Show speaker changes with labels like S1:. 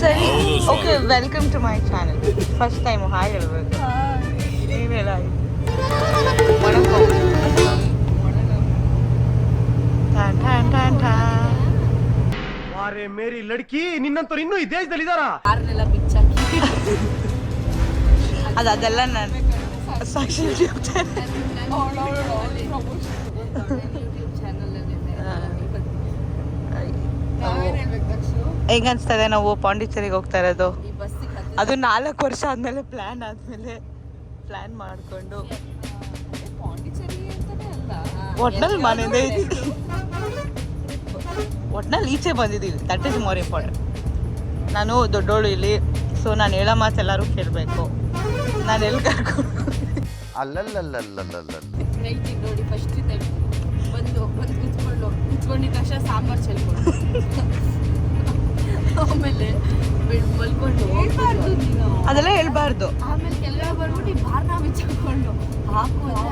S1: ಸರಿ okay welcome to my channel. First time hi ಹೇಳ್ಬೇಕು. ನೀವೆಲ್ಲ
S2: ವಾರೆ ಮೇರಿ ಲಡ್ಕಿ ನಿನ್ನಂತವ್ರು ಇನ್ನೂ ಈ ದೇಶದಲ್ಲಿ ಇದಾರಾ?
S1: ಅದೆಲ್ಲ ನಾನು ಸಾಕ್ಷಿ ಹೆಂಗನ್ಸ್ತದೆ ನಾವು ಪಾಂಡಿಚೇರಿಗೆ ಹೋಗ್ತಾ ಇರೋದು? ಅದು 4 ವರ್ಷ ಆದ್ಮೇಲೆ ಪ್ಲಾನ್ ಮಾಡಿಕೊಂಡು ಒಟ್ನಲ್ಲಿ ಮನೆಯಿಂದ ಒಟ್ನಲ್ಲಿ ಈಚೆ ಬಂದಿದ್ದೀವಿ. That is more important. ನಾನು ದೊಡ್ಡೋಳು ಇಲ್ಲಿ, ಸೊ ನಾನು ಹೇಳೋ ಮಾತು ಎಲ್ಲರೂ ಕೇಳಬೇಕು. ನಾನು ಎಲ್ಲಿ ಕರ್ಕೊಂಡು
S3: ನೋಡಿ ಫಸ್ಟ್ ಬಂದು ಕುತ್ಕೊಂಡಿದ್ದ ತಕ್ಷಣ ಸಾಂಬಾರು ಚೆಲ್ಕೊಂಡು ಆಮೇಲೆ ಮಲ್ಕೊಂಡು
S1: ಅದೆಲ್ಲ ಹೇಳ್ಬಾರ್ದು.
S3: ಆಮೇಲೆ ಎಲ್ಲ ಬರ್ಬಿಟ್ಟು ಬಾರ್ನ ಬಿಚ್ಚಾಕೊಂಡು ಹಾಕೋದ್ರೆ